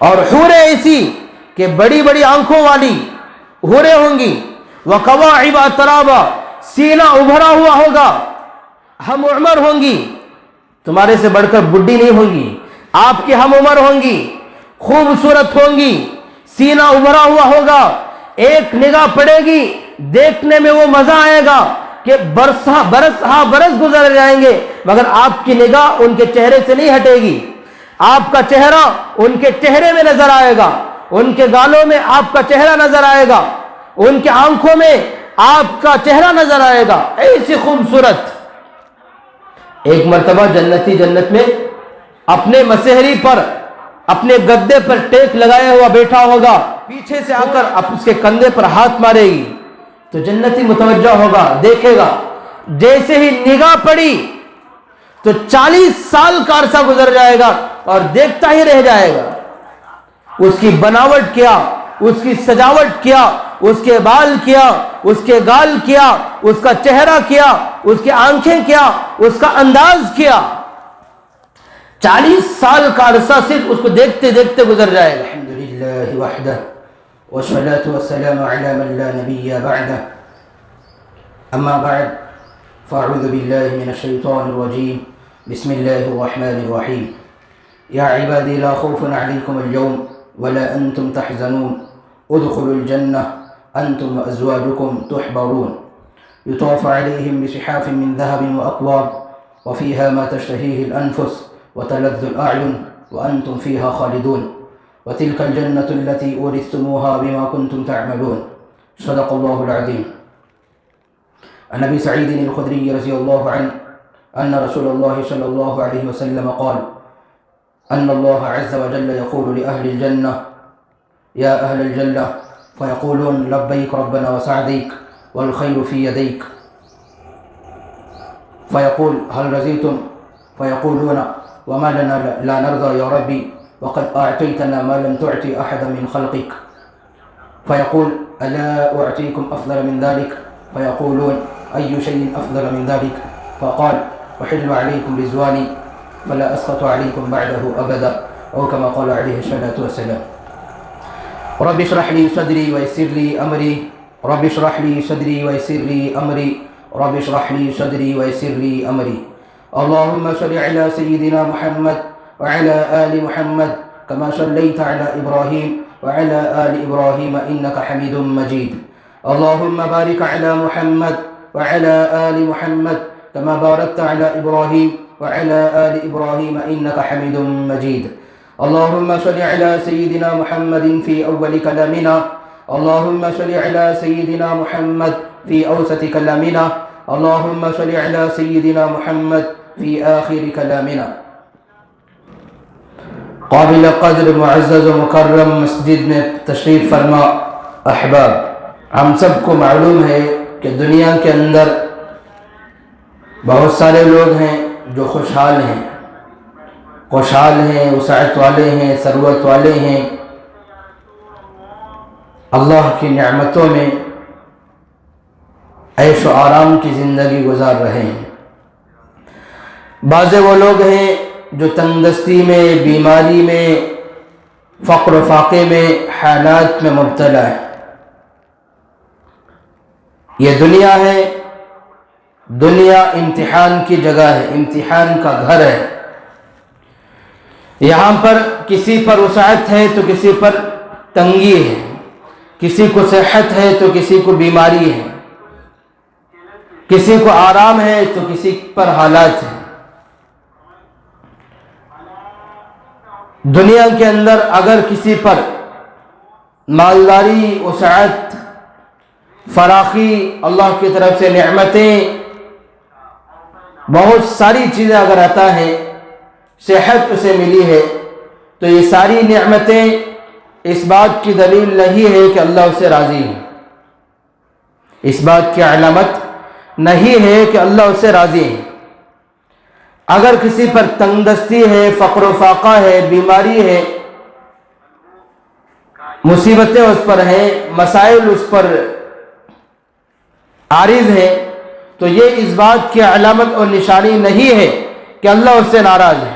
اور حوریں ایسی کہ بڑی بڑی آنکھوں والی حوریں ہوں گی، وَقَوَاعِبَ أَتْرَابًا، سینہ ابھرا ہوا ہوگا، ہم عمر ہوں گی، تمہارے سے بڑھ کر بڈھی نہیں ہوں گی، آپ کی ہم عمر ہوں گی، خوبصورت ہوں گی، سینہ ابھرا ہوا ہوگا، ایک نگاہ پڑے گی دیکھنے میں وہ مزہ آئے گا کہ برس گزر جائیں گے مگر آپ کی نگاہ ان کے چہرے سے نہیں ہٹے گی، آپ کا چہرہ ان کے چہرے میں نظر آئے گا، ان کے گالوں میں آپ کا چہرہ نظر آئے گا، ان کے آنکھوں میں آپ کا چہرہ نظر آئے گا، ایسی خوبصورت۔ ایک مرتبہ جنتی جنت میں اپنے مسہری پر، اپنے گدے پر ٹیک لگایا ہوا بیٹھا ہوگا، پیچھے سے آ کر اس کے کندھے پر ہاتھ مارے گی تو جنتی متوجہ ہوگا، دیکھے گا، جیسے ہی نگاہ پڑی تو 40 سال کا عرصہ گزر جائے گا اور دیکھتا ہی رہ جائے گا، اس کی بناوٹ کیا، اس کی سجاوٹ کیا، اس کے بال کیا، اس کے گال کیا، اس کا چہرہ کیا، اس کی آنکھیں کیا، اس کا انداز کیا، 40 سال کا عرصہ صرف اس کو دیکھتے دیکھتے گزر جائے گا۔ الحمدللہ وحدہ والصلاة والسلام على من لا نبی بعدہ، اما بعد فاعوذ باللہ من الشیطان الرجیم، بسم اللہ الرحمن الرحیم، یا عبادی لا خوف علیکم اليوم ولا انتم تحزنون ادخلوا الجنہ انتم وازواجکم تحبرون يطاف عليهم بصحاف من ذهب وأكواب وفيها ما تشتهيه الأنفس وتلذ الأعين وأنتم فيها خالدون وتلك الجنة التي أورثتموها بما كنتم تعملون صدق الله العظيم۔ عن أبي سعيد الخدري رضي الله عنه أن رسول الله صلى الله عليه وسلم قال أن الله عز وجل يقول لأهل الجنة يا أهل الجنة فيقولون لبيك ربنا وسعديك والخير في يديك، فيقول هل رضيتم؟ فيقولون وما لنا لا نرضى يا ربي وقد أعطيتنا ما لم تعطي أحدا من خلقك، فيقول ألا أعطيكم أفضل من ذلك؟ فيقولون أي شيء أفضل من ذلك؟ فقال أحل عليكم رضواني فلا أسخط عليكم بعده أبدا، أو كما قال عليه الصلاة والسلام۔ رب اشرح لي صدري ويسر لي أمري، رب اشرح لي صدري ويسر لي أمري، رب اشرح لي صدري ويسر لي أمري۔ اللهم صل على سيدنا محمد وعلى آل محمد كما صليت على إبراهيم وعلى آل إبراهيم إنك حميد مجيد۔ اللهم بارك على محمد وعلى آل محمد كما باركت على إبراهيم وعلى آل إبراهيم إنك حميد مجيد۔ اللهم صل على سيدنا محمد في أول كلامنا، اللهم صل على سيدنا محمد في أوسط كلامنا، اللهم صل على سيدنا محمد في آخر كلامنا۔ قابل قدر معزز و مکرم مسجد میں تشریف فرما احباب، ہم سب کو معلوم ہے کہ دنیا کے اندر بہت سارے لوگ ہیں جو خوشحال ہیں، وسعت والے ہیں، ثروت والے ہیں، اللہ کی نعمتوں میں عیش و آرام کی زندگی گزار رہے ہیں۔ بعض وہ لوگ ہیں جو تنگدستی میں، بیماری میں، فقر و فاقے میں، حالات میں مبتلا ہے۔ یہ دنیا ہے، دنیا امتحان کی جگہ ہے، امتحان کا گھر ہے۔ یہاں پر کسی پر وسعت ہے تو کسی پر تنگی ہے، کسی کو صحت ہے تو کسی کو بیماری ہے، کسی کو آرام ہے تو کسی پر حالات ہیں۔ دنیا کے اندر اگر کسی پر مالداری، وسعت، فراخی، اللہ کی طرف سے نعمتیں، بہت ساری چیزیں اگر عطا ہیں، صحت اسے ملی ہے، تو یہ ساری نعمتیں اس بات کی دلیل نہیں ہے کہ اللہ اسے راضی ہے، اس بات کی علامت نہیں ہے کہ اللہ اسے راضی ہے۔ اگر کسی پر تنگدستی ہے، فقر و فاقہ ہے، بیماری ہے، مصیبتیں اس پر ہیں، مسائل اس پر عارض ہیں، تو یہ اس بات کی علامت اور نشانی نہیں ہے کہ اللہ اس سے ناراض ہے۔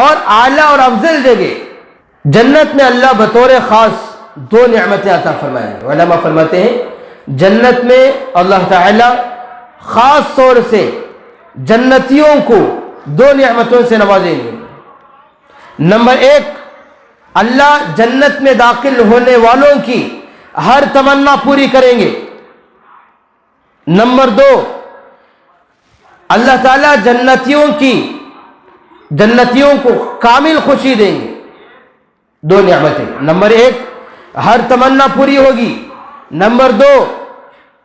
اور اعلیٰ اور افضل جگہ جنت میں اللہ بطور خاص 2 نعمتیں عطا فرمائیں گے. علماء فرماتے ہیں جنت میں اللہ تعالی خاص طور سے جنتیوں کو 2 نعمتوں سے نوازیں گے. نمبر 1، اللہ جنت میں داخل ہونے والوں کی ہر تمنا پوری کریں گے. نمبر 2، اللہ تعالیٰ جنتیوں کو کامل خوشی دیں گے. 2 نعمتیں، نمبر 1 ہر تمنا پوری ہوگی، نمبر 2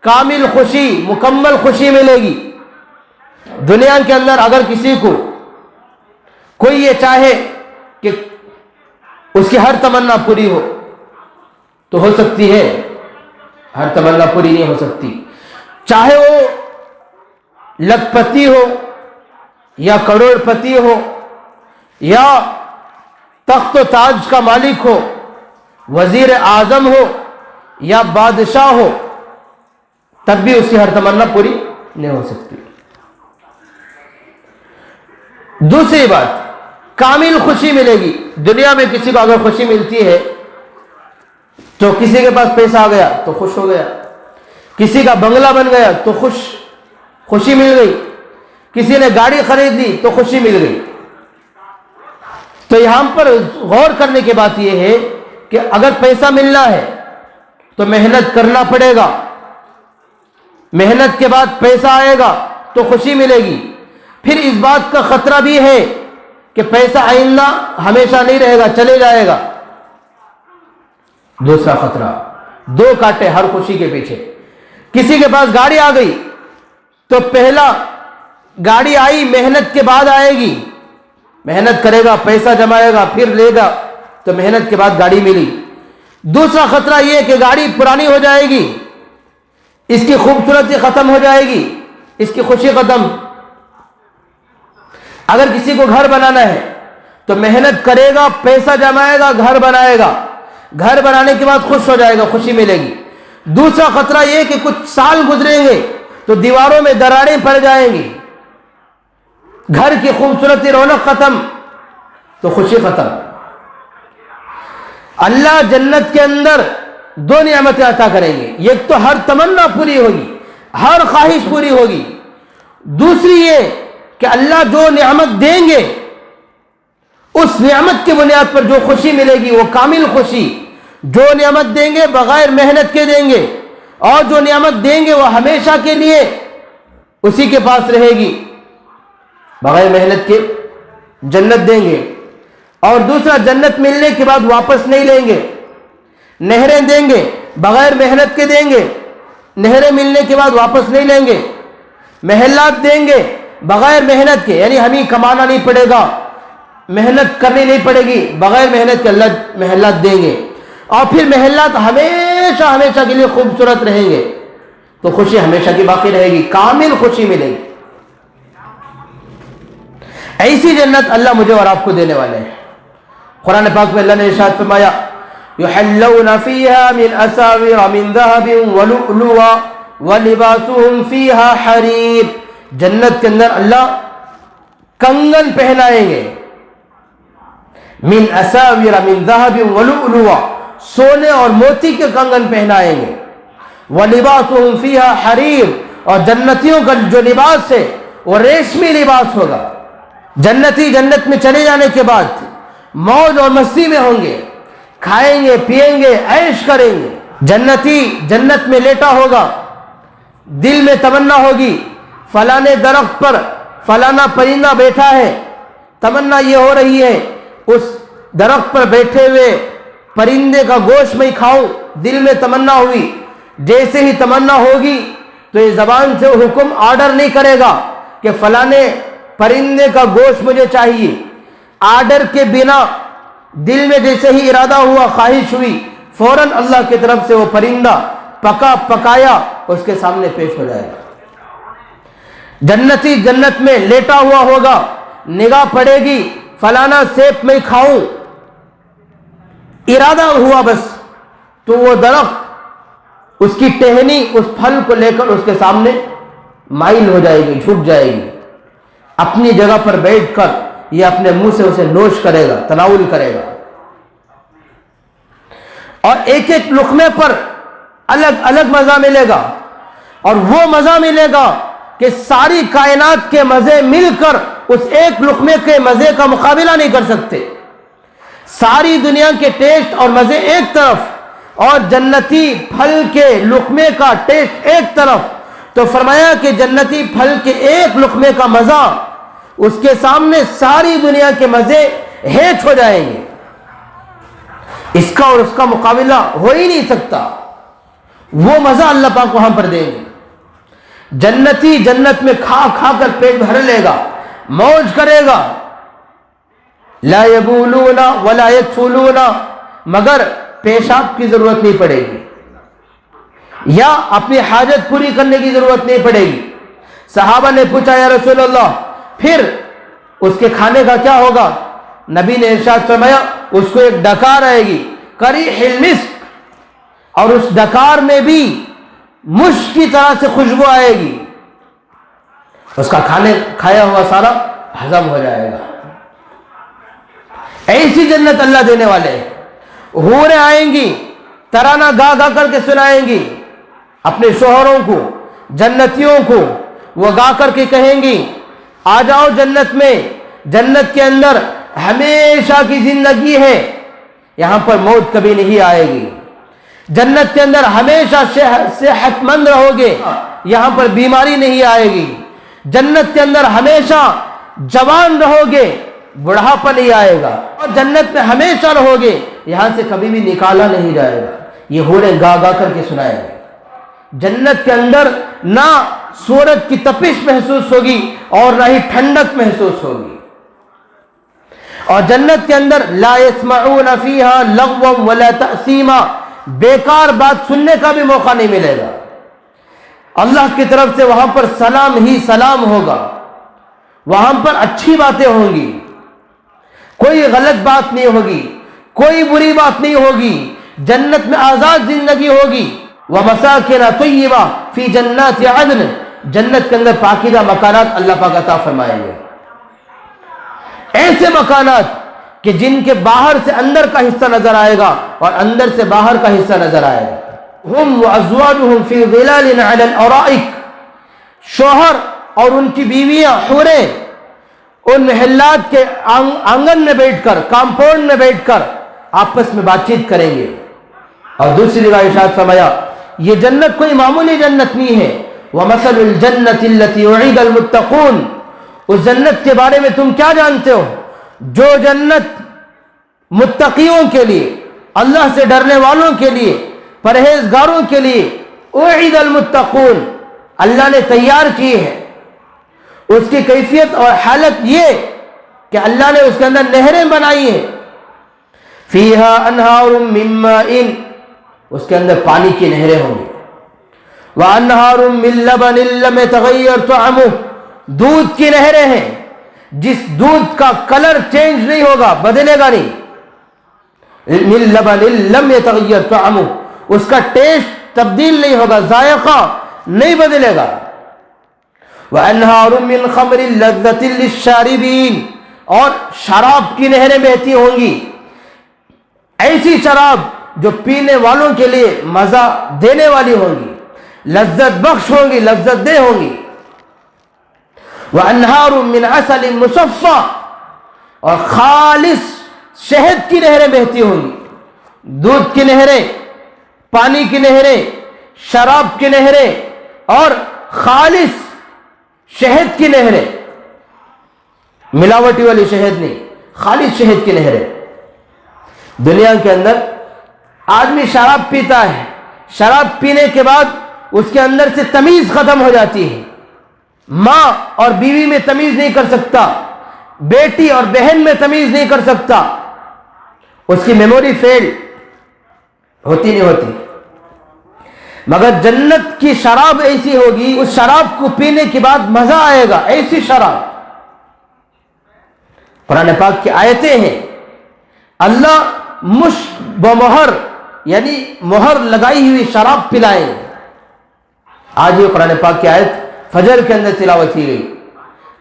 کامل خوشی، مکمل خوشی ملے گی. دنیا کے اندر اگر کسی کو کوئی یہ چاہے کہ اس کی ہر تمنا پوری ہو تو ہو سکتی ہے؟ ہر تمنا پوری نہیں ہو سکتی. چاہے وہ لکھپتی ہو یا کروڑ پتی ہو یا تخت و تاج کا مالک ہو، وزیر اعظم ہو یا بادشاہ ہو، تب بھی اس کی ہر تمنا پوری نہیں ہو سکتی. دوسری بات، کامل خوشی ملے گی. دنیا میں کسی کو اگر خوشی ملتی ہے تو کسی کے پاس پیسہ آ گیا تو خوش ہو گیا، کسی کا بنگلہ بن گیا تو خوشی مل گئی، کسی نے گاڑی خرید لی تو خوشی مل گئی. تو یہاں پر غور کرنے کی بات یہ ہے کہ اگر پیسہ ملنا ہے تو محنت کرنا پڑے گا، محنت کے بعد پیسہ آئے گا تو خوشی ملے گی. پھر اس بات کا خطرہ بھی ہے کہ پیسہ آئندہ ہمیشہ نہیں رہے گا، چلے جائے گا. دوسرا خطرہ، 2 کانٹے ہر خوشی کے پیچھے. کسی کے پاس گاڑی آ گئی تو پہلا گاڑی آئی محنت کے بعد آئے گی، محنت کرے گا، پیسہ جمائے گا، پھر لے گا تو محنت کے بعد گاڑی ملی. دوسرا خطرہ یہ کہ گاڑی پرانی ہو جائے گی، اس کی خوبصورتی ختم ہو جائے گی، اس کی خوشی ختم. اگر کسی کو گھر بنانا ہے تو محنت کرے گا، پیسہ جمائے گا، گھر بنائے گا، گھر بنانے کے بعد خوش ہو جائے گا، خوشی ملے گی. دوسرا خطرہ یہ کہ کچھ سال گزریں گے تو دیواروں میں دراڑیں پڑ جائیں گی، گھر کی خوبصورتی، رونق ختم تو خوشی ختم. اللہ جنت کے اندر 2 نعمتیں عطا کریں گے. ایک تو ہر تمنا پوری ہوگی، ہر خواہش پوری ہوگی. دوسری یہ کہ اللہ جو نعمت دیں گے اس نعمت کی بنیاد پر جو خوشی ملے گی وہ کامل خوشی. جو نعمت دیں گے بغیر محنت کے دیں گے، اور جو نعمت دیں گے وہ ہمیشہ کے لیے اسی کے پاس رہے گی، بغیر محنت کے جنت دیں گے. اور دوسرا، جنت ملنے کے بعد واپس نہیں لیں گے. نہریں دیں گے، بغیر محنت کے دیں گے، نہریں ملنے کے بعد واپس نہیں لیں گے. محلات دیں گے بغیر محنت کے، یعنی ہمیں کمانا نہیں پڑے گا، محنت کرنی نہیں پڑے گی، بغیر محنت کے اللہ محلات دیں گے. اور پھر محلات ہمیشہ کے لیے خوبصورت رہیں گے تو خوشی ہمیشہ کی باقی رہے گی، کامل خوشی ملے گی. ایسی جنت اللہ مجھے اور آپ کو دینے والے ہیں. قرآن پاک میں اللہ نے ارشاد فرمایا يحلون فيها من أساور من ذهب ولؤلؤا ولباسهم فيها حرير. جنت کے اندر اللہ کنگن پہنائیں گے، من اساور من ذهب ولؤلؤا، سونے اور موتی کے کنگن پہنائیں گے. ولباسهم فيها حرير، اور جنتیوں کا جو لباس ہے وہ ریشمی لباس ہوگا. جنتی جنت میں چلے جانے کے بعد موج اور مستی میں ہوں گے، کھائیں گے، پیئیں گے، عیش کریں گے. جنتی جنت میں لیٹا ہوگا، دل میں تمنا ہوگی فلانے درخت پر فلانا پرندہ بیٹھا ہے، تمنا یہ ہو رہی ہے اس درخت پر بیٹھے ہوئے پرندے کا گوشت میں کھاؤں، دل میں تمنا ہوئی. جیسے ہی تمنا ہوگی تو یہ زبان سے حکم آرڈر نہیں کرے گا کہ فلانے پرندے کا گوشت مجھے چاہیے. آرڈر کے بنا دل میں جیسے ہی ارادہ ہوا، خواہش ہوئی، فوراً اللہ کی طرف سے وہ پرندہ پکا پکایا اس کے سامنے پیش ہو جائے گا. جنتی جنت میں لیٹا ہوا ہوگا، نگاہ پڑے گی فلانا سیب میں کھاؤں، ارادہ ہوا بس تو وہ درخت اس کی ٹہنی اس پھل کو لے کر اس کے سامنے مائل ہو جائے گی، جھک جائے گی. اپنی جگہ پر بیٹھ کر یہ اپنے منہ سے اسے نوش کرے گا، تناول کرے گا، اور ایک ایک لقمے پر الگ الگ مزہ ملے گا، اور وہ مزہ ملے گا کہ ساری کائنات کے مزے مل کر اس ایک لقمے کے مزے کا مقابلہ نہیں کر سکتے۔ ساری دنیا کے ٹیسٹ اور مزے ایک طرف اور جنتی پھل کے لقمے کا ٹیسٹ ایک طرف، تو فرمایا کہ جنتی پھل کے ایک لقمے کا مزہ اس کے سامنے ساری دنیا کے مزے ہیچ ہو جائیں گے، اس کا اور اس کا مقابلہ ہو ہی نہیں سکتا۔ وہ مزہ اللہ پاک وہاں پر دیں گے۔ جنتی جنت میں کھا کھا کر پیٹ بھر لے گا، موج کرے گا، لا یبولون ولا یکفلون، مگر پیشاب کی ضرورت نہیں پڑے گی یا اپنی حاجت پوری کرنے کی ضرورت نہیں پڑے گی۔ صحابہ نے پوچھا یا رسول اللہ پھر اس کے کھانے کا کیا ہوگا؟ نبی نے ارشاد فرمایا اس کو ایک ڈکار آئے گی، قریح المسک، اور اس ڈکار میں بھی مشک کی طرح سے خوشبو آئے گی، اس کا کھایا ہوا سارا ہضم ہو جائے گا۔ ایسی جنت اللہ دینے والے ہیں۔ حوریں آئیں گی، ترانہ گا گا کر کے سنائیں گی اپنے شوہروں کو، جنتیوں کو، وہ گا کر کے کہیں گی آ جاؤ جنت میں، جنت کے اندر ہمیشہ کی زندگی ہے، یہاں پر موت کبھی نہیں آئے گی، جنت کے اندر ہمیشہ صحت مند رہو گے، یہاں پر بیماری نہیں آئے گی، جنت کے اندر ہمیشہ جوان رہو گے، بڑھاپا نہیں آئے گا، اور جنت میں ہمیشہ رہو گے، یہاں سے کبھی بھی نکالا نہیں جائے گا۔ یہ حوریں گا گا کر کے سنائے گا۔ جنت کے اندر نہ سورج کی تپش محسوس ہوگی اور نہ ہی ٹھنڈک محسوس ہوگی، اور جنت کے اندر لا يسمعون فیہا لغوا ولا تأثیما، بیکار بات سننے کا بھی موقع نہیں ملے گا۔ اللہ کی طرف سے وہاں پر سلام ہی سلام ہوگا، وہاں پر اچھی باتیں ہوں گی، کوئی غلط بات نہیں ہوگی، کوئی بری بات نہیں ہوگی، جنت میں آزاد زندگی ہوگی۔ وَمَسَاكِنَ طَيِّبَةً فِي جَنَّاتِ عَدْنٍ، جنت کے اندر پاکیزہ مکانات اللہ پاک عطا فرمائیں گے، ایسے مکانات کہ جن کے باہر سے اندر کا حصہ نظر آئے گا اور اندر سے باہر کا حصہ نظر آئے گا۔ ہم وازواجہم فی ظلال علی الارائک، شوہر اور ان کی بیویاں حوریں ان محلات کے آنگن میں بیٹھ کر، کمپاؤنڈ میں بیٹھ کر آپس میں بات چیت کریں گے۔ اور دوسری جگہ ارشاد فرمایا یہ جنت کوئی معمولی جنت نہیں ہے، وَمَثَلُ الْجَنَّةِ الَّتِي وُعِدَ الْمُتَّقُونَ، اس جنت کے بارے میں تم کیا جانتے ہو؟ جو جنت متقیوں کے لیے، اللہ سے ڈرنے والوں کے لیے، پرہیزگاروں کے لیے، وُعِدَ الْمُتَّقُونَ، اللہ نے تیار کی ہے، اس کی کیفیت اور حالت یہ کہ اللہ نے اس کے اندر نہریں بنائی ہیں، فیہا انہار من ماء، اس کے اندر پانی کی نہریں ہوں گی، وانہار من لبن لم یتغیر طعمہ، دودھ کی نہریں ہیں جس دودھ کا کلر چینج نہیں ہوگا، بدلے گا نہیں، من لبن لم یتغیر طعمہ، اس کا ٹیسٹ تبدیل نہیں ہوگا، ذائقہ نہیں بدلے گا، وانہار من خمر لذۃ للشاربین، اور شراب کی نہریں بہتی ہوں گی، ایسی شراب جو پینے والوں کے لیے مزہ دینے والی ہوں گی، لذت بخش ہوں گی، لذت دہ ہوں گی، وَأَنْهَارٌ مِّنْ عَسَلٍ مُّصَفًّى، اور خالص شہد کی نہریں بہتی ہوں گی، دودھ کی نہریں، پانی کی نہریں، شراب کی نہریں اور خالص شہد کی نہریں، ملاوٹی والی شہد نہیں، خالص شہد کی نہریں۔ دنیا کے اندر آدمی شراب پیتا ہے، شراب پینے کے بعد اس کے اندر سے تمیز ختم ہو جاتی ہے، ماں اور بیوی میں تمیز نہیں کر سکتا، بیٹی اور بہن میں تمیز نہیں کر سکتا، اس کی میموری فیل ہوتی نہیں ہوتی۔ مگر جنت کی شراب ایسی ہوگی، اس شراب کو پینے کے بعد مزہ آئے گا، ایسی شراب۔ قرآن پاک کی آیتیں ہیں، اللہ مہر یعنی مہر لگائی ہوئی شراب پلائیں گے۔ آج یہ قرآن پاک کی آیت فجر کے اندر تلاوت کی گئی،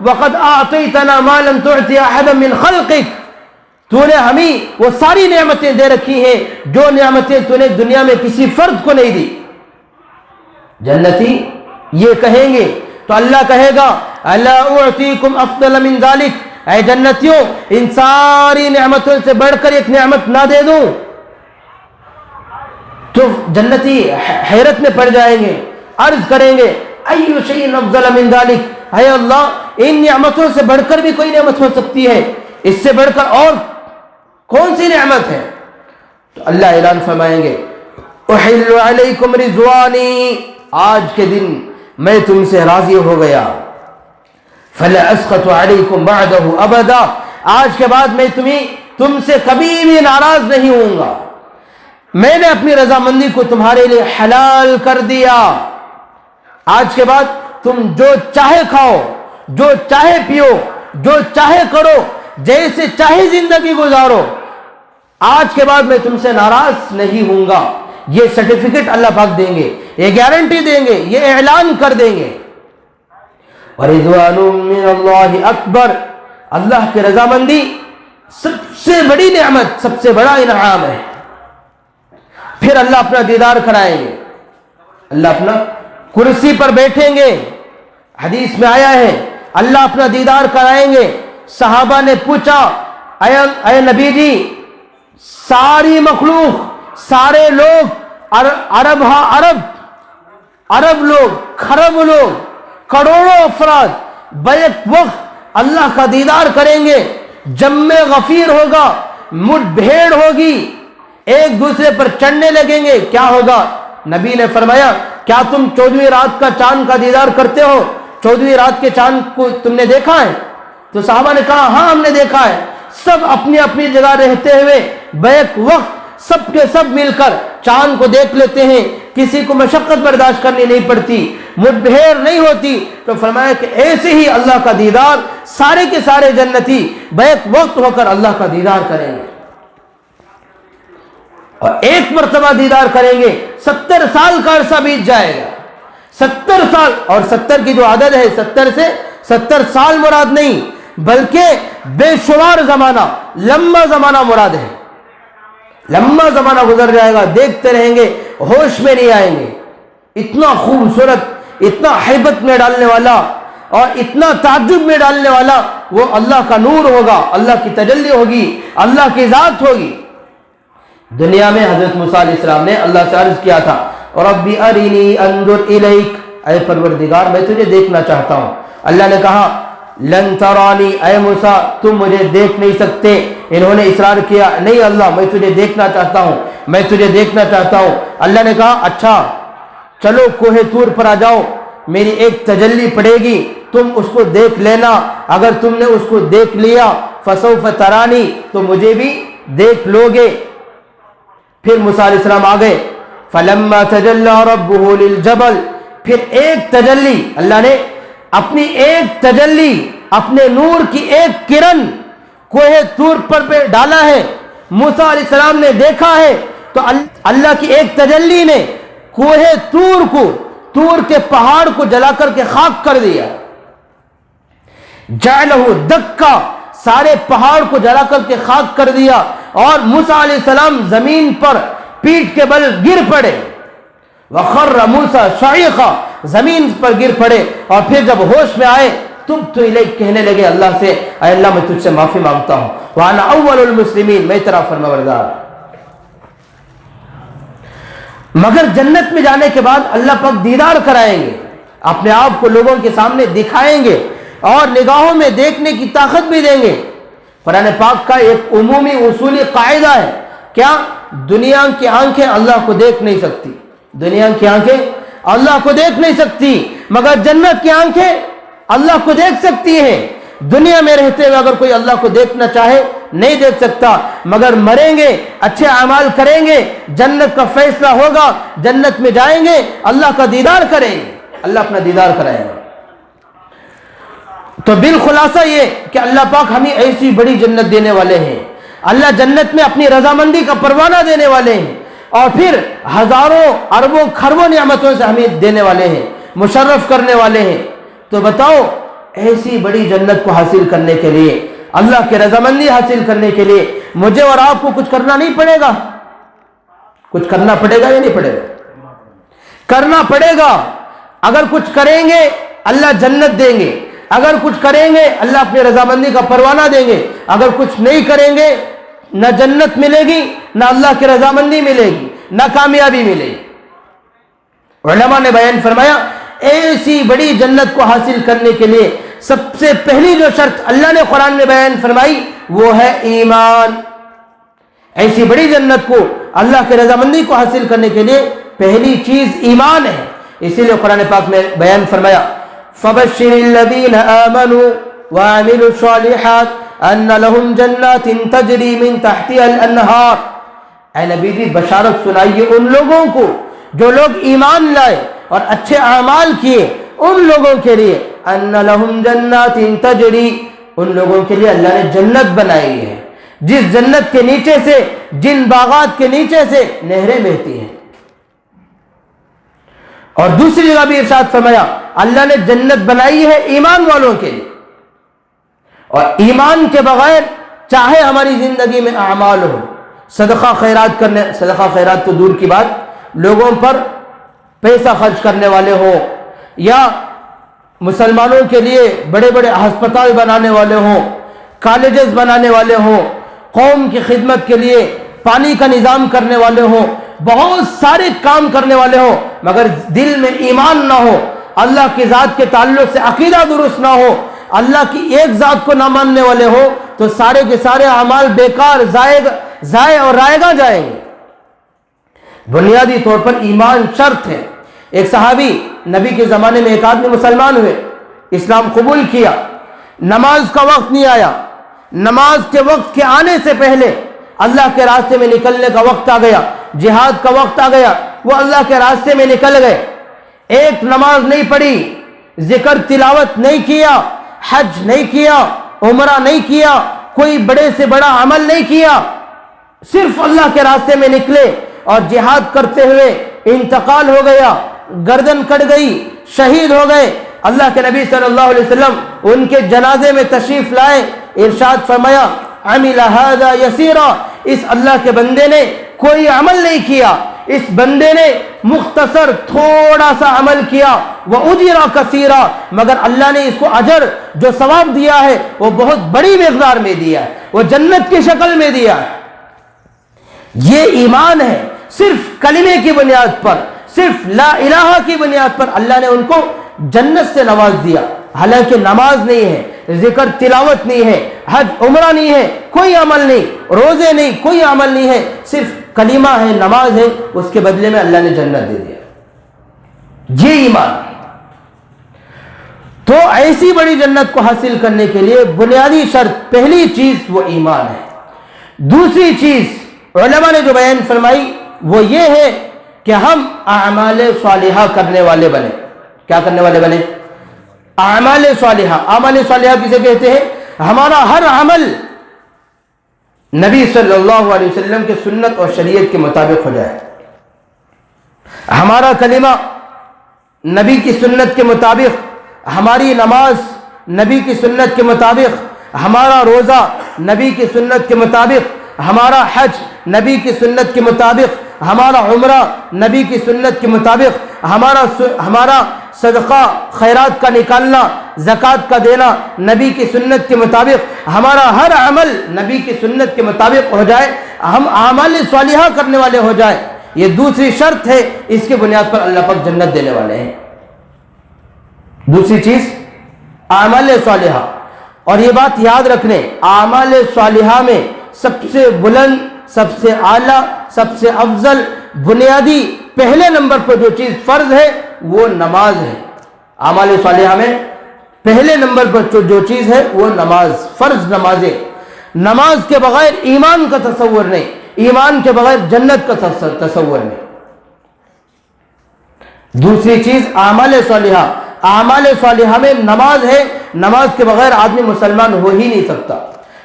وقد اعطيتنا ما لم تعطي احدا من خلقك، تو نے ہمیں وہ ساری نعمتیں دے رکھی ہیں جو نعمتیں تو نے دنیا میں کسی فرد کو نہیں دی۔ جنتی یہ کہیں گے تو اللہ کہے گا الا اعطيكم افضل من ذلك، اے جنتیوں ان ساری نعمتوں سے بڑھ کر ایک نعمت نہ دے دوں؟ تو جنتی حیرت میں پڑ جائیں گے، عرض کریں گے ای شیء افضل من ذلك، اے اللہ ان نعمتوں سے بڑھ کر بھی کوئی نعمت ہو سکتی ہے؟ اس سے بڑھ کر اور کون سی نعمت ہے؟ تو اللہ اعلان فرمائیں گے احل علیکم رضوانی، آج کے دن میں تم سے راضی ہو گیا، فلا اسخط علیکم بعدہ ابدا، آج کے بعد میں تم سے کبھی بھی ناراض نہیں ہوں گا، میں نے اپنی رضامندی کو تمہارے لیے حلال کر دیا، آج کے بعد تم جو چاہے کھاؤ، جو چاہے پیو، جو چاہے کرو، جیسے چاہے زندگی گزارو، آج کے بعد میں تم سے ناراض نہیں ہوں گا۔ یہ سرٹیفکیٹ اللہ پاک دیں گے، یہ گارنٹی دیں گے، یہ اعلان کر دیں گے۔ وَرِضْوَانٌ مِّنَ اللَّهِ اکبر، اللہ کی رضامندی سب سے بڑی نعمت، سب سے بڑا انعام ہے۔ پھر اللہ اپنا دیدار کرائیں گے، اللہ اپنا کرسی پر بیٹھیں گے، حدیث میں آیا ہے اللہ اپنا دیدار کرائیں گے۔ صحابہ نے پوچھا اے نبی جی ساری مخلوق، سارے لوگ، عرب لوگ، خرب لوگ، کروڑوں افراد بیک وقت اللہ کا دیدار کریں گے، جم غفیر ہوگا، مٹ بھیڑ ہوگی، ایک دوسرے پر چڑھنے لگیں گے، کیا ہوگا؟ نبی نے فرمایا کیا تم 14ویں رات کا چاند کا دیدار کرتے ہو؟ 14ویں رات کے چاند کو تم نے دیکھا ہے؟ تو صحابہ نے کہا ہاں ہم نے دیکھا ہے۔ سب اپنی اپنی جگہ رہتے ہوئے بیک وقت سب کے سب مل کر چاند کو دیکھ لیتے ہیں، کسی کو مشقت برداشت کرنی نہیں پڑتی، مٹبھیڑ نہیں ہوتی۔ تو فرمایا کہ ایسے ہی اللہ کا دیدار سارے کے سارے جنتی بیک وقت ہو کر اللہ کا دیدار کریں گے، اور ایک مرتبہ دیدار کریں گے 70 سال کا عرصہ بیت جائے گا، 70 سال، اور 70 کی جو عدد ہے 70 سے 70 سال مراد نہیں بلکہ بے شمار زمانہ، لمبا زمانہ مراد ہے۔ لمبا زمانہ گزر جائے گا، دیکھتے رہیں گے، ہوش میں نہیں آئیں گے۔ اتنا خوبصورت، اتنا ہیبت میں ڈالنے والا اور اتنا تعجب میں ڈالنے والا وہ اللہ کا نور ہوگا، اللہ کی تجلی ہوگی، اللہ کی ذات ہوگی۔ دنیا میں حضرت موسیٰ علیہ السلام نے اللہ سے عرض کیا تھا ربی ارینی انظر الیک، اے پروردگار میں تجھے دیکھنا چاہتا ہوں۔ اللہ نے کہا لن ترانی، اے موسیٰ تم مجھے دیکھ نہیں سکتے۔ انہوں نے اصرار کیا نہیں اللہ میں تجھے دیکھنا چاہتا ہوں، میں تجھے دیکھنا چاہتا ہوں۔ اللہ نے کہا اچھا چلو کوہ طور پر آ جاؤ، میری ایک تجلی پڑے گی، تم اس کو دیکھ لینا، اگر تم نے اس کو دیکھ لیا فسوف ترانی، تو مجھے بھی دیکھ لو گے۔ پھر موسیٰ علیہ السلام آ گئے، فلما تجلی ربہ للجبل، پھر ایک تجلی، اللہ نے اپنی ایک تجلی، اپنے نور کی ایک کرن کوہ طور پر پہ ڈالا ہے، موسیٰ علیہ السلام نے دیکھا ہے، تو اللہ کی ایک تجلی نے کوہ طور کو، طور کے پہاڑ کو جلا کر کے خاک کر دیا، جعلہ دکا، سارے پہاڑ کو جلا کر کے خاک کر دیا، اور موسیٰ علیہ السلام زمین پر پیٹھ کے بل گر پڑے، وخر موسیٰ صعیقا، زمین پر گر پڑے، اور پھر جب ہوش میں آئے تبت الیک، کہنے لگے اللہ سے اے اللہ میں تجھ سے معافی مانگتا ہوں، وانا اول المسلمین، میں تیرا فرمانبردار۔ مگر جنت میں جانے کے بعد اللہ پاک دیدار کرائیں گے، اپنے آپ کو لوگوں کے سامنے دکھائیں گے اور نگاہوں میں دیکھنے کی طاقت بھی دیں گے۔ قرآن پاک کا ایک عمومی اصولی قاعدہ ہے، کیا؟ دنیا کی آنکھیں اللہ کو دیکھ نہیں سکتی، دنیا کی آنکھیں اللہ کو دیکھ نہیں سکتی، مگر جنت کی آنکھیں اللہ کو دیکھ سکتی ہیں۔ دنیا میں رہتے ہوئے اگر کوئی اللہ کو دیکھنا چاہے نہیں دیکھ سکتا، مگر مریں گے، اچھے اعمال کریں گے، جنت کا فیصلہ ہوگا، جنت میں جائیں گے، اللہ کا دیدار کریں گے، اللہ اپنا دیدار کرائے گا۔ تو بالخلاصہ یہ کہ اللہ پاک ہمیں ایسی بڑی جنت دینے والے ہیں، اللہ جنت میں اپنی رضامندی کا پروانہ دینے والے ہیں، اور پھر ہزاروں اربوں خربوں نعمتوں سے ہمیں دینے والے ہیں، مشرف کرنے والے ہیں۔ تو بتاؤ ایسی بڑی جنت کو حاصل کرنے کے لیے، اللہ کی رضامندی حاصل کرنے کے لیے مجھے اور آپ کو کچھ کرنا نہیں پڑے گا؟ کچھ کرنا پڑے گا یا نہیں پڑے گا؟ کرنا پڑے گا۔ اگر کچھ کریں گے اللہ جنت دیں گے، اگر کچھ کریں گے اللہ اپنی رضامندی کا پروانہ دیں گے، اگر کچھ نہیں کریں گے نہ جنت ملے گی، نہ اللہ کی رضامندی ملے گی، نہ کامیابی ملے گی۔ علماء نے بیان فرمایا ایسی بڑی جنت کو حاصل کرنے کے لیے سب سے پہلی جو شرط اللہ نے قرآن میں بیان فرمائی وہ ہے ایمان۔ ایسی بڑی جنت کو، اللہ کی رضامندی کو حاصل کرنے کے لیے پہلی چیز ایمان ہے۔ اسی لیے قرآن پاک میں بیان فرمایا فَبَشِّرِ الَّذِينَ آمَنُوا وَعَمِلُوا الصَّالِحَاتِ أَنَّ لَهُمْ جَنَّاتٍ تَجْرِي مِن تَحْتِهَا الْأَنْهَارُ۔ اے نبی جی بشارت سنائیے ان لوگوں کو جو لوگ ایمان لائے اور اچھے اعمال کیے، ان لوگوں کے لیے أَنَّ لَهُمْ جَنَّاتٍ تَجْرِي، ان لوگوں کے لیے اللہ نے جنت بنائی ہے جس جنت کے نیچے سے، جن باغات کے نیچے سے نہریں بہتی ہیں۔ اور دوسری جگہ بھی ارشاد فرمایا اللہ نے جنت بنائی ہے ایمان والوں کے لیے، اور ایمان کے بغیر چاہے ہماری زندگی میں اعمال ہو، صدقہ خیرات کرنے، صدقہ خیرات تو دور کی بات، لوگوں پر پیسہ خرچ کرنے والے ہوں یا مسلمانوں کے لیے بڑے بڑے ہسپتال بنانے والے ہوں، کالجز بنانے والے ہوں، قوم کی خدمت کے لیے پانی کا نظام کرنے والے ہوں، بہت سارے کام کرنے والے ہوں، مگر دل میں ایمان نہ ہو، اللہ کی ذات کے تعلق سے عقیدہ درست نہ ہو، اللہ کی ایک ذات کو نہ ماننے والے ہو، تو سارے کے سارے اعمال بیکار، ضائع اور رائگاں جائیں گے۔ بنیادی طور پر ایمان شرط ہے۔ ایک صحابی نبی کے زمانے میں ایک آدمی مسلمان ہوئے، اسلام قبول کیا، نماز کا وقت نہیں آیا، نماز کے وقت کے آنے سے پہلے اللہ کے راستے میں نکلنے کا وقت آ گیا، جہاد کا وقت آ گیا، وہ اللہ کے راستے میں نکل گئے، ایک نماز نہیں پڑھی، ذکر تلاوت نہیں کیا، حج نہیں کیا، عمرہ نہیں کیا، کوئی بڑے سے بڑا عمل نہیں کیا، صرف اللہ کے راستے میں نکلے اور جہاد کرتے ہوئے انتقال ہو گیا، گردن کٹ گئی، شہید ہو گئے۔ اللہ کے نبی صلی اللہ علیہ وسلم ان کے جنازے میں تشریف لائے، ارشاد فرمایا عمل هذا یسیرا، اس اللہ کے بندے نے کوئی عمل نہیں کیا، اس بندے نے مختصر تھوڑا سا عمل کیا، وَأُجِرَ كَثِيرًا، مگر اللہ نے اس کو اجر جو ثواب دیا ہے وہ بہت بڑی مقدار میں دیا ہے، وہ جنت کی شکل میں دیا ہے۔ یہ ایمان ہے، صرف کلمے کی بنیاد پر، صرف لا الہ کی بنیاد پر اللہ نے ان کو جنت سے نواز دیا۔ حالانکہ نماز نہیں ہے، ذکر تلاوت نہیں ہے، حج عمرہ نہیں ہے، کوئی عمل نہیں، روزے نہیں، کوئی عمل نہیں ہے، صرف کلمہ ہے، نماز ہے، اس کے بدلے میں اللہ نے جنت دے دیا۔ یہ ایمان۔ تو ایسی بڑی جنت کو حاصل کرنے کے لیے بنیادی شرط، پہلی چیز وہ ایمان ہے۔ دوسری چیز علماء نے جو بیان فرمائی وہ یہ ہے کہ ہم اعمال صالحہ کرنے والے بنے۔ کیا کرنے والے بنے؟ اعمال صالحہ۔ اعمال صالحہ کسے کہتے ہیں؟ ہمارا ہر عمل نبی صلی اللہ علیہ وسلم کے سنت اور شریعت کے مطابق ہو جائے، ہمارا کلمہ نبی کی سنت کے مطابق، ہماری نماز نبی کی سنت کے مطابق، ہمارا روزہ نبی کی سنت کے مطابق، ہمارا حج نبی کی سنت کے مطابق، ہمارا عمرہ نبی کی سنت کے مطابق، ہمارا صدقہ خیرات کا نکالنا، زکوٰۃ کا دینا نبی کی سنت کے مطابق، ہمارا ہر عمل نبی کی سنت کے مطابق ہو جائے، ہم اعمال صالحہ کرنے والے ہو جائے۔ یہ دوسری شرط ہے، اس کے بنیاد پر اللہ پاک جنت دینے والے ہیں۔ دوسری چیز اعمال صالحہ، اور یہ بات یاد رکھنے، اعمال صالحہ میں سب سے بلند، سب سے اعلیٰ، سب سے افضل، بنیادی پہلے نمبر پر جو چیز فرض ہے وہ نماز ہے۔ اعمال صالحہ میں پہلے نمبر پر جو چیز ہے وہ نماز، فرض نماز ہے۔ نماز کے بغیر ایمان کا تصور نہیں، ایمان کے بغیر جنت کا تصور نہیں۔ دوسری چیز اعمال صالحہ، اعمال صالحہ میں نماز ہے، نماز کے بغیر آدمی مسلمان ہو ہی نہیں سکتا۔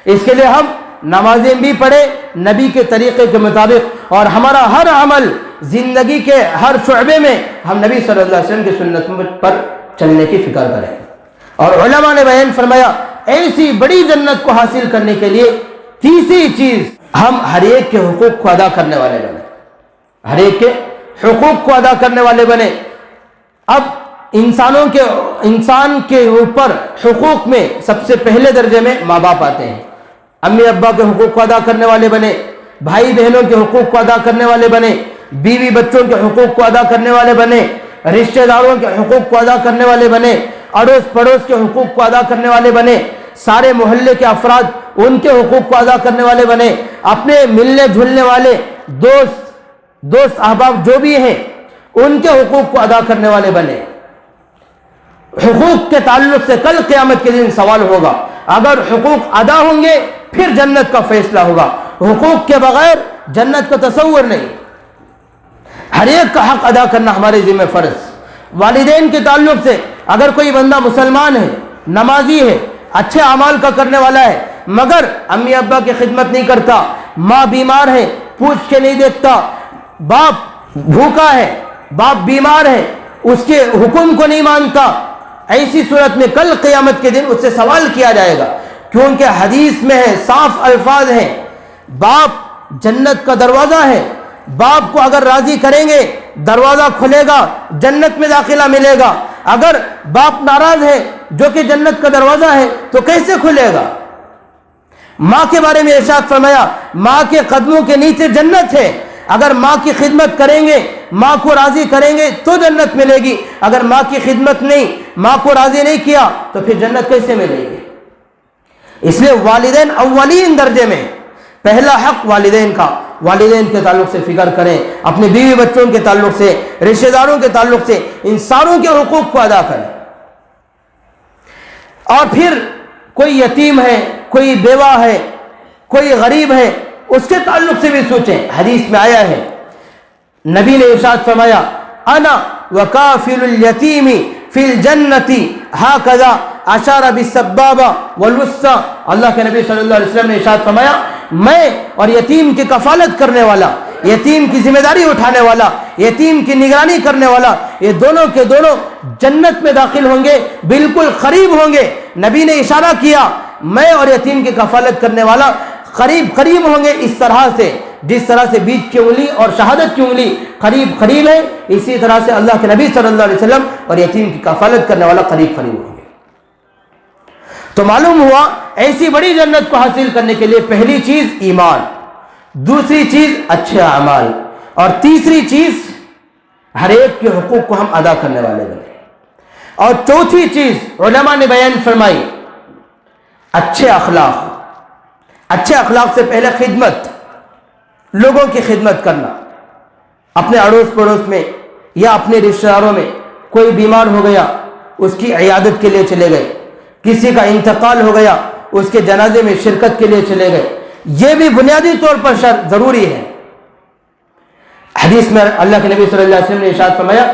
اس کے لیے ہم نمازیں بھی پڑھیں نبی کے طریقے کے مطابق، اور ہمارا ہر عمل زندگی کے ہر شعبے میں ہم نبی صلی اللہ علیہ وسلم کی سنت پر چلنے کی فکر کریں۔ اور علماء نے بیان فرمایا ایسی بڑی جنت کو حاصل کرنے کے لیے تیسری چیز ہم ہر ایک کے حقوق کو ادا کرنے والے بنے، ہر ایک کے حقوق کو ادا کرنے والے بنے۔ اب انسان کے اوپر حقوق میں سب سے پہلے درجے میں ماں باپ آتے ہیں۔ امی ابا کے حقوق کو ادا کرنے والے بنے، بھائی بہنوں کے حقوق کو ادا کرنے والے بنے، بیوی بچوں کے حقوق کو ادا کرنے والے بنے، رشتہ داروں کے حقوق کو ادا کرنے والے بنے، اڑوس پڑوس کے حقوق کو ادا کرنے والے بنے، سارے محلے کے افراد ان کے حقوق کو ادا کرنے والے بنے، اپنے ملنے جھلنے والے دوست احباب جو بھی ہیں ان کے حقوق کو ادا کرنے والے بنے۔ حقوق کے تعلق سے کل قیامت کے دن سوال ہوگا، اگر حقوق ادا ہوں گے پھر جنت کا فیصلہ ہوگا، حقوق کے بغیر جنت کا تصور نہیں۔ ہر ایک کا حق ادا کرنا ہمارے ذمہ فرض۔ والدین کے تعلق سے اگر کوئی بندہ مسلمان ہے، نمازی ہے، اچھے اعمال کا کرنے والا ہے، مگر امی ابا کی خدمت نہیں کرتا، ماں بیمار ہے پوچھ کے نہیں دیکھتا، باپ بھوکا ہے، باپ بیمار ہے، اس کے حکم کو نہیں مانتا، ایسی صورت میں کل قیامت کے دن اس سے سوال کیا جائے گا، کیونکہ حدیث میں ہے، صاف الفاظ ہیں، باپ جنت کا دروازہ ہے، باپ کو اگر راضی کریں گے دروازہ کھلے گا، جنت میں داخلہ ملے گا، اگر باپ ناراض ہے جو کہ جنت کا دروازہ ہے تو کیسے کھلے گا؟ ماں کے بارے میں ارشاد فرمایا ماں کے قدموں کے نیچے جنت ہے، اگر ماں کی خدمت کریں گے، ماں کو راضی کریں گے تو جنت ملے گی، اگر ماں کی خدمت نہیں، ماں کو راضی نہیں کیا تو پھر جنت کیسے ملے گی؟ اس لیے والدین اولین درجے میں، پہلا حق والدین کا، والدین کے تعلق سے فکر کریں، اپنے بیوی بچوں کے تعلق سے، رشتہ داروں کے تعلق سے، ان ساروں کے حقوق کو ادا کریں۔ اور پھر کوئی یتیم ہے، کوئی بیوہ ہے، کوئی غریب ہے، اس کے تعلق سے بھی سوچیں۔ حدیث میں آیا ہے، نبی نے ارشاد فرمایا انا وکافل الیتیم فی الجنت ہکذا اشار بالسبابہ والوسطی۔ اللہ کے نبی صلی اللہ علیہ وسلم نے ارشاد فرمایا میں اور یتیم کی کفالت کرنے والا، یتیم کی ذمہ داری اٹھانے والا، یتیم کی نگرانی کرنے والا، یہ دونوں کے دونوں جنت میں داخل ہوں گے، بالکل قریب ہوں گے۔ نبی نے اشارہ کیا میں اور یتیم کی کفالت کرنے والا قریب ہوں گے، اس طرح سے جس طرح سے بیچ کی انگلی اور شہادت کی انگلی قریب ہے، اسی طرح سے اللہ کے نبی صلی اللہ علیہ وسلم اور یتیم کی کفالت کرنے والا قریب ہوں گے۔ تو معلوم ہوا ایسی بڑی جنت کو حاصل کرنے کے لیے پہلی چیز ایمان، دوسری چیز اچھے اعمال، اور تیسری چیز ہر ایک کے حقوق کو ہم ادا کرنے والے بنے، اور چوتھی چیز علماء نے بیان فرمائی اچھے اخلاق۔ اچھے اخلاق سے پہلے خدمت، لوگوں کی خدمت کرنا، اپنے اڑوس پڑوس میں یا اپنے رشتہ داروں میں کوئی بیمار ہو گیا اس کی عیادت کے لیے چلے گئے، کسی کا انتقال ہو گیا اس کے جنازے میں شرکت کے لیے چلے گئے، یہ بھی بنیادی طور پر ضروری ہے۔ حدیث میں اللہ کے نبی صلی اللہ علیہ وسلم نے ارشاد فرمایا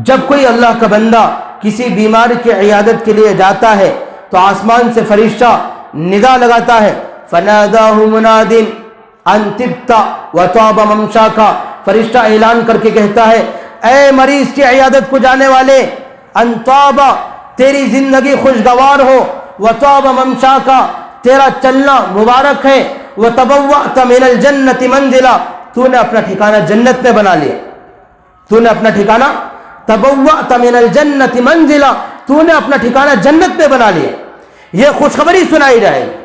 جب کوئی اللہ کا بندہ کسی بیمار کی عیادت کے لیے جاتا ہے تو آسمان سے فرشتہ ندا لگاتا ہے، فناداہ مناد ان طبت وطاب ممشاک، فرشتہ اعلان کر کے کہتا ہے اے مریض کی عیادت کو جانے والے، ان طاب تیری زندگی خوشگوار ہو، وطاب ممشاک تیرا چلنا مبارک ہے، وتبوأت من الجنت منزلا تو نے اپنا ٹھکانہ جنت میں بنا لیا، تو نے اپنا ٹھکانہ تبوأت من الجنت منزلا تو نے اپنا ٹھکانہ جنت میں بنا لیا، یہ خوشخبری سنائی جائے گی۔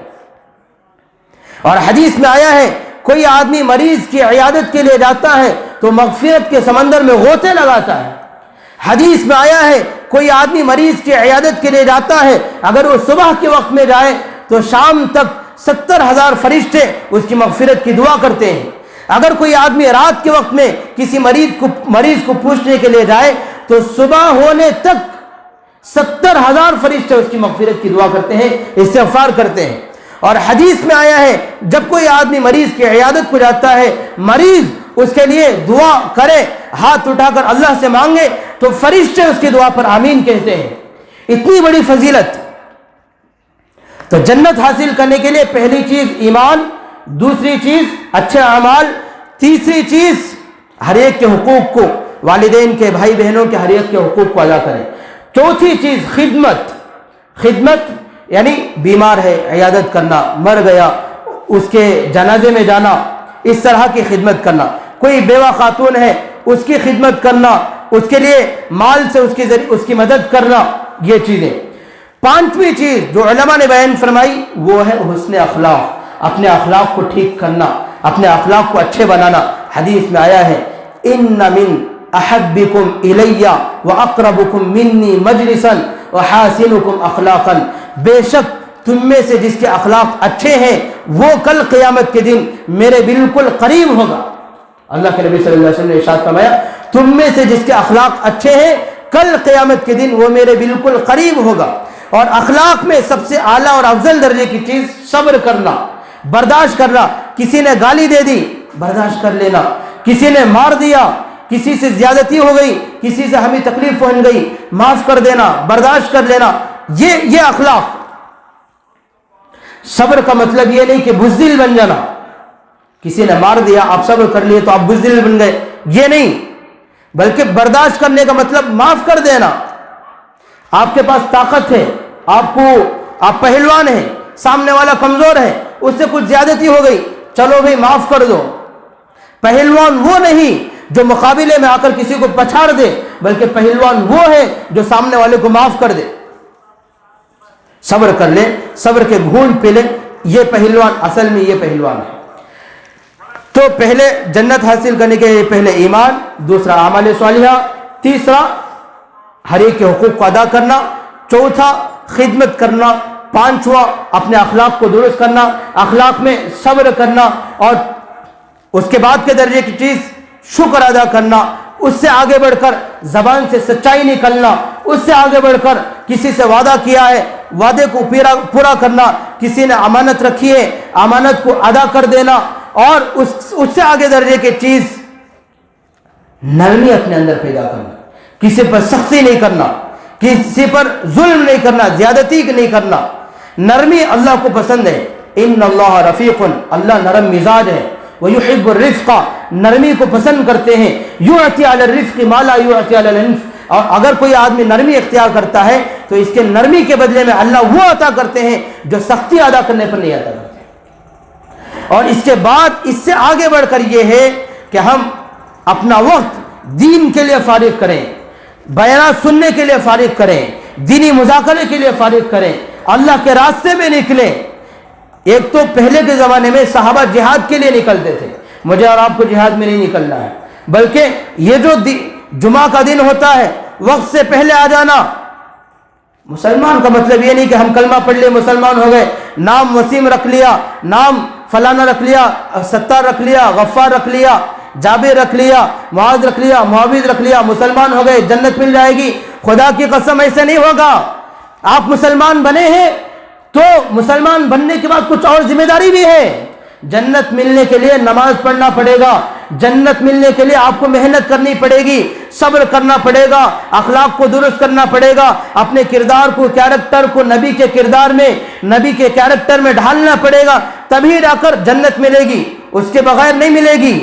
اور حدیث میں آیا ہے کوئی آدمی مریض کی عیادت کے لیے جاتا ہے تو مغفرت کے سمندر میں غوطے لگاتا ہے۔ حدیث میں آیا ہے کوئی آدمی مریض کی عیادت کے لیے جاتا ہے، اگر وہ صبح کے وقت میں جائے تو شام تک 70,000 فرشتے اس کی مغفرت کی دعا کرتے ہیں۔ اگر کوئی آدمی رات کے وقت میں کسی مریض کو پوچھنے کے لیے جائے تو صبح ہونے تک 70,000 فرشتے اس کی مغفرت کی دعا کرتے ہیں، استغفار کرتے ہیں۔ اور حدیث میں آیا ہے جب کوئی آدمی مریض کی عیادت کو جاتا ہے، مریض اس کے لیے دعا کرے، ہاتھ اٹھا کر اللہ سے مانگے تو فرشتے اس کی دعا پر آمین کہتے ہیں۔ اتنی بڑی فضیلت۔ تو جنت حاصل کرنے کے لیے پہلی چیز ایمان، دوسری چیز اچھے اعمال، تیسری چیز ہر ایک کے حقوق کو، والدین کے، بھائی بہنوں کے، ہر ایک کے حقوق کو ادا کریں، چوتھی چیز خدمت، خدمت یعنی بیمار ہے عیادت کرنا، مر گیا اس کے جنازے میں جانا، اس طرح کی خدمت کرنا، کوئی بیوہ خاتون ہے اس کی خدمت کرنا، اس کے لیے مال سے اس کی مدد کرنا، یہ چیزیں۔ پانچویں چیز جو علماء نے بیان فرمائی وہ ہے حسن اخلاق، اپنے اخلاق کو ٹھیک کرنا، اپنے اخلاق کو اچھے بنانا۔ حدیث میں آیا ہے ان من احبکم الی واقربکم منی مجلسا وحاسنکم اخلاقا، بے شک تم میں سے جس کے اخلاق اچھے ہیں وہ کل قیامت کے دن میرے بالکل قریب ہوگا۔ اللہ کے نبی صلی اللہ علیہ وسلم نے ارشاد فرمایا تم میں سے جس کے اخلاق اچھے ہیں کل قیامت کے دن وہ میرے بالکل قریب ہوگا۔ اور اخلاق میں سب سے اعلیٰ اور افضل درجے کی چیز صبر کرنا، برداشت کرنا۔ کسی نے گالی دے دی برداشت کر لینا، کسی نے مار دیا، کسی سے زیادتی ہو گئی، کسی سے ہمیں تکلیف پہنچ گئی، معاف کر دینا، برداشت کر لینا، یہ اخلاق۔ صبر کا مطلب یہ نہیں کہ بزدل بن جانا، کسی نے مار دیا آپ صبر کر لیے تو آپ بزدل بن گئے، یہ نہیں، بلکہ برداشت کرنے کا مطلب معاف کر دینا۔ آپ کے پاس طاقت ہے، آپ پہلوان ہیں، سامنے والا کمزور ہے، اس سے کچھ زیادتی ہو گئی، چلو بھئی معاف کر دو۔ پہلوان وہ نہیں جو مقابلے میں آ کر کسی کو پچھاڑ دے، بلکہ پہلوان وہ ہے جو سامنے والے کو معاف کر دے۔ صبر کر لے، صبر کے گھونٹ پی لے، یہ پہلوان اصل میں یہ پہلوان ہے۔ تو پہلے جنت حاصل کرنے کے پہلے ایمان، دوسرا اعمال صالحہ، تیسرا ہر ایک کے حقوق کو ادا کرنا، چوتھا خدمت کرنا، پانچواں اپنے اخلاق کو درست کرنا، اخلاق میں صبر کرنا، اور اس کے بعد کے درجے کی چیز شکر ادا کرنا، اس سے آگے بڑھ کر زبان سے سچائی نکلنا، اس سے آگے بڑھ کر کسی سے وعدہ کیا ہے وعدے کو پورا کرنا، کسی نے امانت رکھی ہے امانت کو ادا کر دینا، اور اس سے آگے درجے کی چیز نرمی اپنے اندر پیدا کرنا، کسی پر سختی نہیں کرنا، کسی پر ظلم نہیں کرنا، زیادتی نہیں کرنا۔ نرمی اللہ کو پسند ہے، ان اللہ رفیق، اللہ نرم مزاج ہے، وَيُحِبُّ الرِّفْقَ، نرمی کو پسند کرتے ہیں، یُعْطِي عَلَى الرِّفْقِ مَا لَا یُعْطِي عَلَى الْعِنْفِ، اور اگر کوئی آدمی نرمی اختیار کرتا ہے تو اس کے نرمی کے بدلے میں اللہ وہ عطا کرتے ہیں جو سختی ادا کرنے پر نہیں عطا کرتے۔ اور اس کے بعد اس سے آگے بڑھ کر یہ ہے کہ ہم اپنا وقت دین کے لیے فارغ کریں، بیانات سننے کے لیے فارغ کریں، دینی مذاکرے کے لیے فارغ کریں، اللہ کے راستے میں نکلیں۔ ایک تو پہلے کے زمانے میں صحابہ جہاد کے لیے نکلتے تھے، مجھے اور آپ کو جہاد میں نہیں نکلنا ہے، بلکہ یہ جو جمعہ کا دن ہوتا ہے وقت سے پہلے آ جانا۔ مسلمان کا مطلب یہ نہیں کہ ہم کلمہ پڑھ لے مسلمان ہو گئے، نام وسیم رکھ لیا، نام فلانا رکھ لیا، ستار رکھ لیا، غفار رکھ لیا، جابر رکھ لیا، معاذ رکھ لیا، معاوض رکھ لیا، مسلمان ہو گئے جنت مل جائے گی۔ خدا کی قسم ایسے نہیں ہوگا۔ آپ مسلمان بنے ہیں تو مسلمان بننے کے بعد کچھ اور ذمہ داری بھی ہے۔ جنت ملنے کے لیے نماز پڑھنا پڑے گا، جنت ملنے کے لیے آپ کو محنت کرنی پڑے گی، صبر کرنا پڑے گا، اخلاق کو درست کرنا پڑے گا، اپنے کردار کو، کیریکٹر کو نبی کے کردار میں، نبی کے کیریکٹر میں ڈھالنا پڑے گا، تبھی جا کر جنت ملے گی، اس کے بغیر نہیں ملے گی۔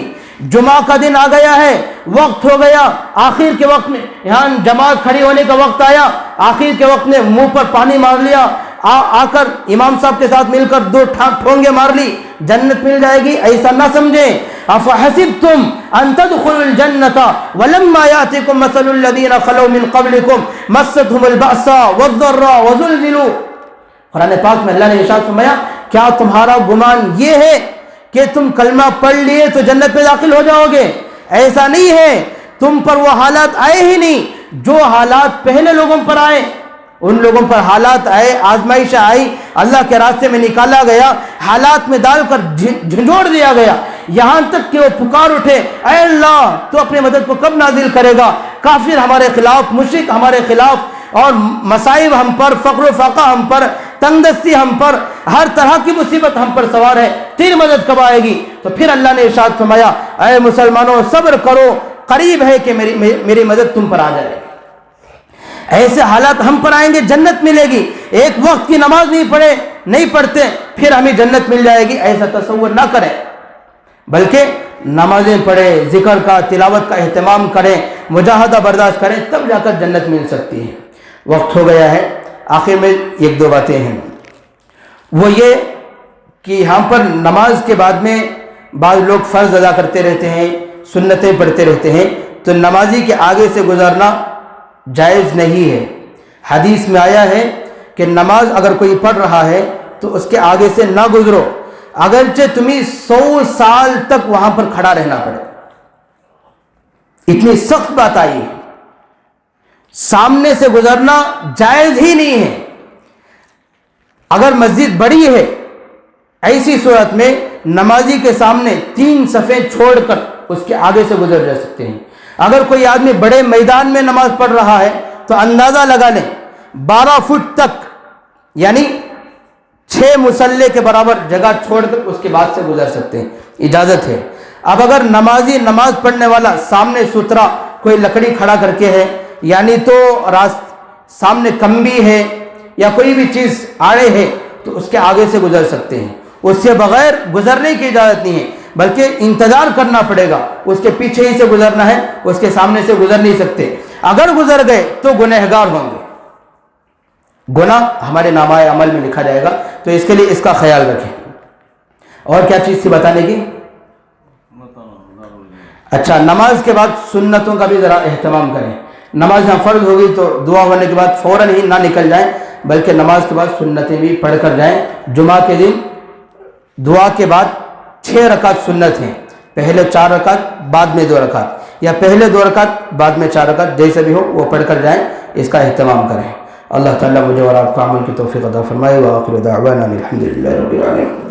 جمعہ کا دن آ گیا ہے، وقت ہو گیا، آخر کے وقت میں یہاں جماعت کھڑی ہونے کا وقت آیا، آخر کے وقت میں منہ پر پانی مار لیا، آ کر امام صاحب کے ساتھ مل کر دو ٹھونگے مار لی، جنت مل جائے گی، ایسا نہ سمجھیں۔ افحسبتم ان تدخلوا الجنة ولما يأتكم مثل الذين خلوا من قبلكم مستهم البأساء والضراء وزلزلوا۔ قرآن پاک میں اللہ نے ارشاد فرمایا کیا تمہارا گمان یہ ہے کہ تم کلمہ پڑھ لیے تو جنت میں داخل ہو جاؤ گے؟ ایسا نہیں ہے، تم پر وہ حالات آئے ہی نہیں جو حالات پہلے لوگوں پر آئے۔ ان لوگوں پر حالات آئے، آزمائش آئی، اللہ کے راستے میں نکالا گیا، حالات میں ڈال کر جھنجھوڑ دیا گیا، یہاں تک کہ وہ پکار اٹھے اے اللہ تو اپنے مدد کو کب نازل کرے گا؟ کافر ہمارے خلاف، مشرک ہمارے خلاف، اور مصائب ہم پر، فقر و فاقہ ہم پر، تنگ دستی ہم پر، ہر طرح کی مصیبت ہم پر سوار ہے، تیری مدد کب آئے گی؟ تو پھر اللہ نے ارشاد فرمایا اے مسلمانوں صبر کرو، قریب ہے کہ میری مدد تم پر آ جائے گی۔ ایسے حالات ہم پر آئیں گے، جنت ملے گی۔ ایک وقت کی نماز نہیں پڑھتے پھر ہمیں جنت مل جائے گی، ایسا تصور نہ کریں، بلکہ نمازیں پڑھیں، ذکر کا، تلاوت کا اہتمام کریں، مجاہدہ برداشت کریں، تب جا کر جنت مل سکتی ہے۔ وقت ہو گیا ہے، آخر میں ایک دو باتیں ہیں، وہ یہ کہ یہاں پر نماز کے بعد میں بعض لوگ فرض ادا کرتے رہتے ہیں، سنتیں پڑھتے رہتے ہیں، تو نمازی کے آگے سے گزرنا جائز نہیں ہے۔ حدیث میں آیا ہے کہ نماز اگر کوئی پڑھ رہا ہے تو اس کے آگے سے نہ گزرو، اگرچہ تمہیں 100 سال تک وہاں پر کھڑا رہنا پڑے۔ اتنی سخت بات آئی ہے، سامنے سے گزرنا جائز ہی نہیں ہے۔ اگر مسجد بڑی ہے، ایسی صورت میں نمازی کے سامنے 3 صفیں چھوڑ کر اس کے آگے سے گزر جا سکتے ہیں۔ اگر کوئی آدمی بڑے میدان میں نماز پڑھ رہا ہے تو اندازہ لگا لیں 12 فٹ تک، یعنی 6 مصلے کے برابر جگہ چھوڑ کر اس کے بعد سے گزر سکتے ہیں، اجازت ہے۔ اب اگر نمازی نماز پڑھنے والا سامنے سترا کوئی لکڑی کھڑا کر کے ہے، یعنی تو سامنے کمبی ہے یا کوئی بھی چیز آڑے ہے، تو اس کے آگے سے گزر سکتے ہیں، اس سے بغیر گزرنے کی اجازت نہیں ہے، بلکہ انتظار کرنا پڑے گا، اس کے پیچھے ہی سے گزرنا ہے، اس کے سامنے سے گزر نہیں سکتے۔ اگر گزر گئے تو گنہگار ہوں گے، گناہ ہمارے نامہ عمل میں لکھا جائے گا، تو اس کے لیے اس کا خیال رکھیں۔ اور کیا چیز تھی بتانے کی؟ اچھا، نماز کے بعد سنتوں کا بھی ذرا اہتمام کریں۔ نماز جہاں فرض ہوگی تو دعا ہونے کے بعد فوراً ہی نہ نکل جائیں، بلکہ نماز کے بعد سنتیں بھی پڑھ کر جائیں۔ جمعہ کے دن دعا کے بعد 6 رکعت سنت ہیں، پہلے 4 رکعت بعد میں 2 رکعت، یا پہلے 2 رکعت بعد میں 4 رکعت، جیسے بھی ہو وہ پڑھ کر جائیں، اس کا اہتمام کریں۔ اللہ تعالیٰ مجھے اور آپ کو عمل کی توفیق عطا فرمائے۔ وآخر دعوانا الحمد للہ رب العالمین۔